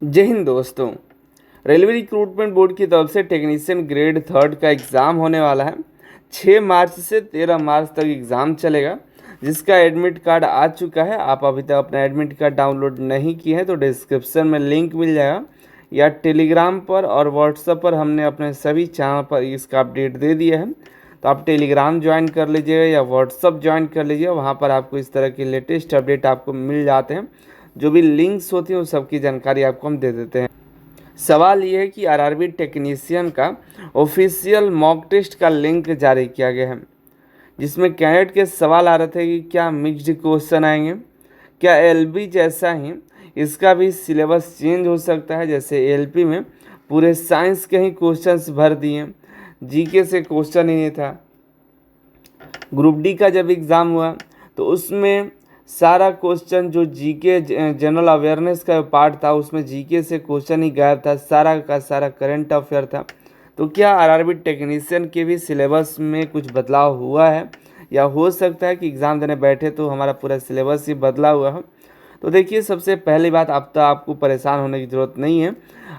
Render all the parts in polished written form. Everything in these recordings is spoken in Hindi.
जय हिंद दोस्तों। रेलवे रिक्रूटमेंट बोर्ड की तरफ से टेक्नीशियन ग्रेड थर्ड का एग्ज़ाम होने वाला है। 6 मार्च से 13 मार्च तक एग्ज़ाम चलेगा, जिसका एडमिट कार्ड आ चुका है। आप अभी तक अपना एडमिट कार्ड डाउनलोड नहीं किए हैं तो डिस्क्रिप्शन में लिंक मिल जाएगा, या टेलीग्राम पर और व्हाट्सएप पर हमने अपने सभी चैनल पर इसका अपडेट दे दिया है। तो आप टेलीग्राम ज्वाइन कर लीजिएगा या व्हाट्सअप ज्वाइन कर लीजिएगा, वहाँ पर आपको इस तरह के लेटेस्ट अपडेट आपको मिल जाते हैं। जो भी लिंक्स होती हैं उस सब की जानकारी आपको हम दे देते हैं। सवाल ये है कि आरआरबी टेक्नीशियन का ऑफिशियल मॉक टेस्ट का लिंक जारी किया गया है, जिसमें कैंडिडेट के सवाल आ रहे थे कि क्या मिक्स्ड क्वेश्चन आएंगे, क्या एलबी जैसा ही इसका भी सिलेबस चेंज हो सकता है। जैसे एलपी में पूरे साइंस के ही क्वेश्चंस भर दिए, जीके से क्वेश्चन ही नहीं था। ग्रुप डी का जब एग्ज़ाम हुआ तो उसमें सारा क्वेश्चन जो जीके जनरल अवेयरनेस का पार्ट था उसमें जीके से क्वेश्चन ही गायब था, सारा का सारा करंट अफेयर था। तो क्या आरआरबी टेक्नीशियन के भी सिलेबस में कुछ बदलाव हुआ है, या हो सकता है कि एग्ज़ाम देने बैठे तो हमारा पूरा सिलेबस ही बदला हुआ है। तो देखिए, सबसे पहली बात, अब तो आपको परेशान होने की ज़रूरत नहीं है।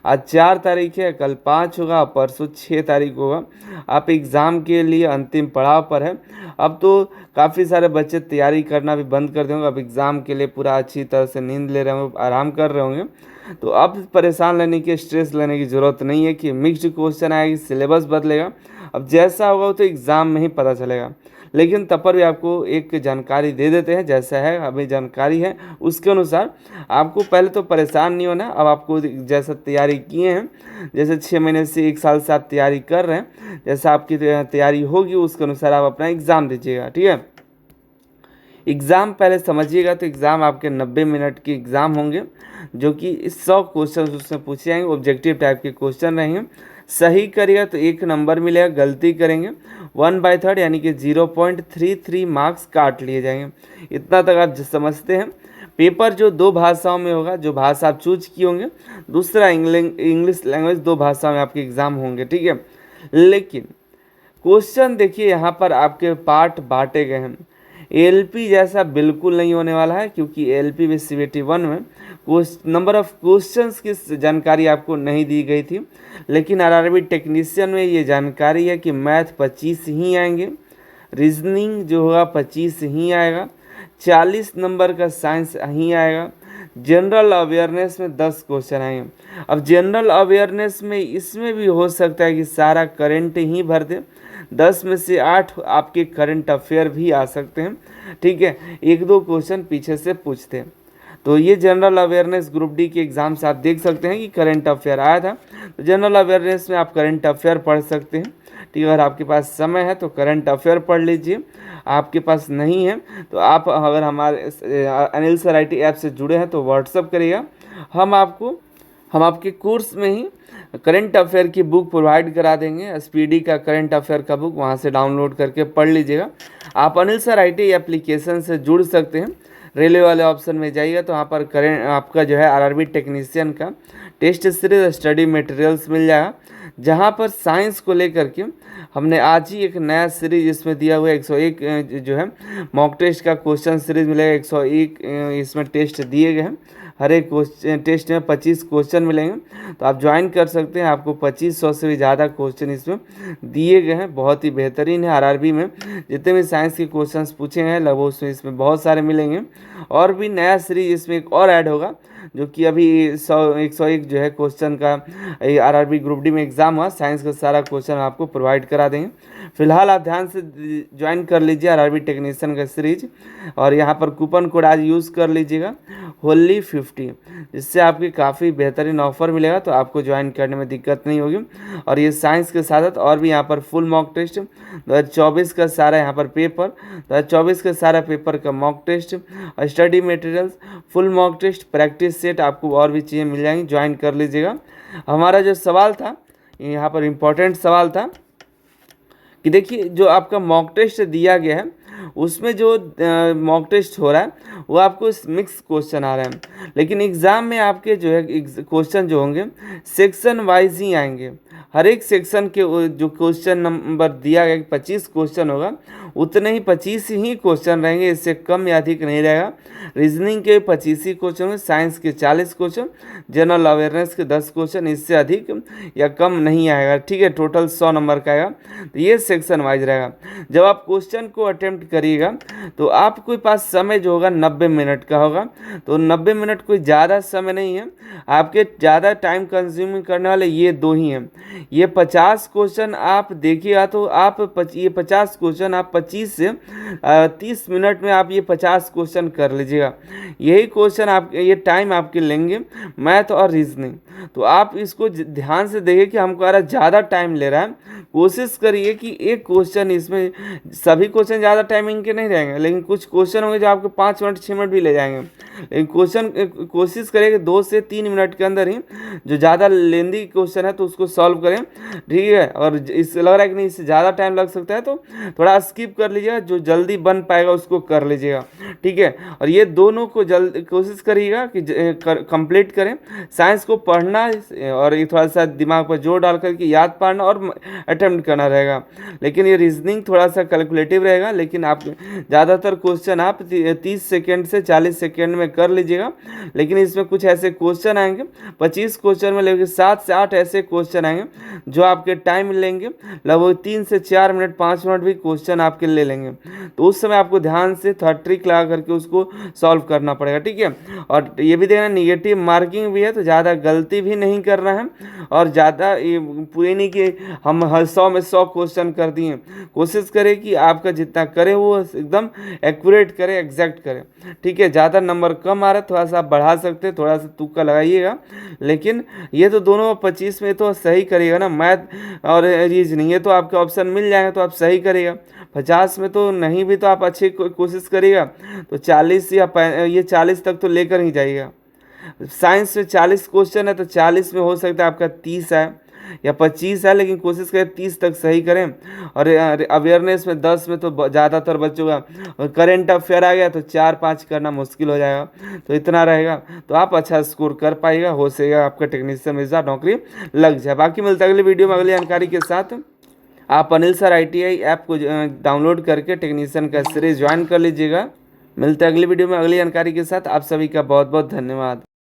आज 4 तारीख है, कल 5 होगा, परसों 6 तारीख होगा। आप एग्ज़ाम के लिए अंतिम पड़ाव पर है। अब तो काफ़ी सारे बच्चे तैयारी करना भी बंद कर देंगे, अब एग्ज़ाम के लिए पूरा अच्छी तरह से नींद ले रहे होंगे, आराम कर रहे होंगे। तो अब परेशान लेने की, स्ट्रेस लेने की ज़रूरत नहीं है कि मिक्स्ड क्वेश्चन आएगी, सिलेबस बदलेगा। अब जैसा होगा वो तो एग्ज़ाम में ही पता चलेगा। लेकिन तब पर भी आपको एक जानकारी दे देते हैं, जैसा है अभी जानकारी है उसके अनुसार। आपको पहले तो परेशान नहीं होना। अब आपको जैसा तैयारी किए हैं, जैसे 6 महीने से 1 साल से आप तैयारी कर रहे हैं, जैसा आपकी तैयारी होगी उसके अनुसार आप अपना एग्ज़ाम दीजिएगा, ठीक है। एग्ज़ाम पहले समझिएगा, तो एग्ज़ाम आपके 90 मिनट के एग्ज़ाम होंगे, जो कि 100 क्वेश्चन उसमें पूछे जाएंगे, ऑब्जेक्टिव टाइप के क्वेश्चन रहेंगे। सही करिएगा तो 1 नंबर मिलेगा, गलती करेंगे 1/3 यानी कि 0.33 मार्क्स काट लिए जाएंगे। इतना तक आप समझते हैं। पेपर जो 2 भाषाओं में होगा, जो भाषा आप चूज किए होंगे, दूसरा इंग्लिश लैंग्वेज, 2 भाषाओं में आपके एग्ज़ाम होंगे, ठीक है। लेकिन क्वेश्चन देखिए, यहाँ पर आपके पार्ट बांटे गए हैं। एलपी जैसा बिल्कुल नहीं होने वाला है, क्योंकि एलपी में सीबीटी 1 में नंबर ऑफ क्वेश्चंस की जानकारी आपको नहीं दी गई थी। लेकिन आरआरबी टेक्नीशियन में ये जानकारी है कि मैथ 25 ही आएंगे, रीजनिंग जो होगा 25 ही आएगा, 40 नंबर का साइंस ही आएगा, जनरल अवेयरनेस में 10 क्वेश्चन आएंगे। अब जनरल अवेयरनेस में इसमें भी हो सकता है कि सारा करंट ही भर दे, 10 में से 8 आपके करंट अफेयर भी आ सकते हैं, ठीक है। 1-2 क्वेश्चन पीछे से पूछते हैं। तो ये जनरल अवेयरनेस ग्रुप डी के एग्ज़ाम से आप देख सकते हैं कि करंट अफेयर आया था। तो जनरल अवेयरनेस में आप करंट अफेयर पढ़ सकते हैं, ठीक है। अगर आपके पास समय है तो करंट अफेयर पढ़ लीजिए, आपके पास नहीं है तो आप अगर हमारे अनिल सर IT ऐप से जुड़े हैं तो व्हाट्सअप करिएगा। हम आपके कोर्स में ही करंट अफेयर की बुक प्रोवाइड करा देंगे, स्पीडी का करंट अफेयर का बुक, वहाँ से डाउनलोड करके पढ़ लीजिएगा। आप अनिल सर IT एप्लीकेशन से जुड़ सकते हैं। रेलवे वाले ऑप्शन में जाइएगा तो वहाँ पर करंट आपका जो है आरआरबी टेक्नीशियन का टेस्ट सीरीज स्टडी मटेरियल्स मिल जाएगा, जहाँ पर साइंस को लेकर के हमने आज ही एक नया सीरीज इसमें दिया हुआ है। 101 जो है मॉक टेस्ट का क्वेश्चन सीरीज मिलेगा, 101 इसमें टेस्ट दिए गए हैं। हर एक क्वेश्चन टेस्ट में 25 क्वेश्चन मिलेंगे, तो आप ज्वाइन कर सकते हैं। आपको 2500 से भी ज़्यादा क्वेश्चन इसमें दिए गए हैं, बहुत ही बेहतरीन है। आरआरबी में जितने भी साइंस के क्वेश्चंस पूछे हैं लगभग उसमें इसमें बहुत सारे मिलेंगे। और भी नया सीरीज इसमें एक और ऐड होगा, जो कि अभी 101 जो है क्वेश्चन का आरआरबी ग्रुप डी में एग्ज़ाम हुआ, साइंस का सारा क्वेश्चन आपको प्रोवाइड करा देंगे। फिलहाल आप ध्यान से ज्वाइन कर लीजिए आरआरबी टेक्नीशियन का सीरीज, और यहाँ पर कूपन कोड आज यूज़ कर लीजिएगा होली 50, जिससे आपकी काफ़ी बेहतरीन ऑफर मिलेगा, तो आपको ज्वाइन करने में दिक्कत नहीं होगी। और ये साइंस के साथ साथ और भी यहाँ पर फुल मॉक टेस्ट 2024 का सारा यहाँ पर पेपर, 2024 का सारा पेपर का mock test, study materials, full mock test, practice set, आपको और भी चीज़ें मिल जाएंगी, ज्वाइन कर लीजिएगा। हमारा जो सवाल था यहाँ पर इम्पोर्टेंट सवाल था कि देखिए, जो आपका मॉक टेस्ट दिया गया है उसमें जो मॉक टेस्ट हो रहा है वो आपको मिक्स क्वेश्चन आ रहे हैं, लेकिन एग्ज़ाम में आपके जो है क्वेश्चन जो होंगे सेक्शन वाइज ही आएंगे। हर एक सेक्शन के जो क्वेश्चन नंबर दिया गया 25 क्वेश्चन होगा, उतने ही 25 ही क्वेश्चन रहेंगे, इससे कम या अधिक नहीं रहेगा। रीजनिंग के 25 ही क्वेश्चन होंगे, साइंस के 40 क्वेश्चन, जनरल अवेयरनेस के 10 क्वेश्चन, इससे अधिक या कम नहीं आएगा। ठीक है, टोटल 100 नंबर का आएगा। तो ये सेक्शन वाइज रहेगा। जब आप क्वेश्चन को अटेम्प्ट करिएगा तो आपके पास समय जो होगा 90 मिनट का होगा। तो 90 मिनट कोई ज़्यादा समय नहीं है, आपके ज़्यादा टाइम कंज्यूमिंग करने वाले ये दो ही हैं। ये 50 क्वेश्चन आप देखिएगा तो आप ये 50 क्वेश्चन आप 25 से 30 मिनट में आप ये 50 क्वेश्चन कर लीजिएगा। यही क्वेश्चन आप ये टाइम आपके लेंगे मैथ और रीजनिंग। तो आप इसको ध्यान से देखिए कि हमको ज़्यादा टाइम ले रहा है। कोशिश करिए कि एक क्वेश्चन, इसमें सभी क्वेश्चन ज़्यादा टाइमिंग के नहीं रहेंगे, लेकिन कुछ क्वेश्चन होंगे जो आपको 5 मिनट 6 मिनट भी ले जाएंगे। लेकिन कोशिश करें कि 2 से 3 मिनट के अंदर ही जो ज़्यादा लेंदी क्वेश्चन है तो उसको सॉल्व करें। ठीक है, और इससे लग रहा है कि नहीं इससे ज़्यादा टाइम लग सकता है तो थोड़ा स्किप कर लीजिएगा, जो जल्दी बन पाएगा उसको कर लीजिएगा। ठीक है, और ये दोनों को जल्द कोशिश करिएगा कि कंप्लीट करें। साइंस को पढ़ना और ये थोड़ा सा दिमाग पर जोर डाल करके याद पाना और अटेम्प्ट करना रहेगा। लेकिन ये रीजनिंग थोड़ा सा कैलकुलेटिव रहेगा, लेकिन आप ज़्यादातर क्वेश्चन आप 30 सेकेंड से 40 सेकेंड में कर लीजिएगा। लेकिन इसमें कुछ ऐसे क्वेश्चन आएंगे 25 क्वेश्चन में, लेकिन 7 से 8 ऐसे क्वेश्चन आएंगे जो आपके टाइम लेंगे लगभग 3 से 4 मिनट 5 मिनट भी क्वेश्चन आपके ले लेंगे। तो उस समय आपको ध्यान से थोड़ा ट्रिक लगा करके उसको सॉल्व करना पड़ेगा। ठीक है, और ये भी देखना निगेटिव मार्किंग भी है, तो ज़्यादा गलती भी नहीं करना है और ज़्यादा ये पूरी नहीं कि हम 100 में 100 क्वेश्चन कर दिए। कोशिश करें कि आपका जितना करे वो एकदम एक्यूरेट करें, एग्जैक्ट करें। ठीक है, ज़्यादा नंबर कम आ रहा है थोड़ा सा आप बढ़ा सकते हैं, थोड़ा सा तुक्का लगाइएगा। लेकिन ये तो दोनों 25 में तो सही करिएगा ना, मैथ और रीजनिंग, ये तो आपके ऑप्शन मिल जाएंगे तो आप सही करिएगा। 50 में तो नहीं भी तो आप अच्छी कोशिश करिएगा तो 40 या ये 40 तक तो लेकर ही जाइएगा। साइंस में 40 क्वेश्चन है तो 40 में हो सकता है आपका 30 है या 25 है, लेकिन कोशिश करें 30 तक सही करें। और अवेयरनेस में 10 में तो ज़्यादातर बच्चों का करेंट अफेयर आ गया तो 4-5 करना मुश्किल हो जाएगा। तो इतना रहेगा तो आप अच्छा स्कोर कर पाएगा, हो सकेगा आपका टेक्नीशियन में नौकरी लग जाए। बाकी मिलता है अगली वीडियो में अगली जानकारी के साथ। आप अनिल सर ITI ऐप को डाउनलोड करके टेक्नीशियन का सीरीज ज्वाइन कर लीजिएगा। मिलते हैं अगली वीडियो में अगली जानकारी के साथ। आप सभी का बहुत बहुत धन्यवाद।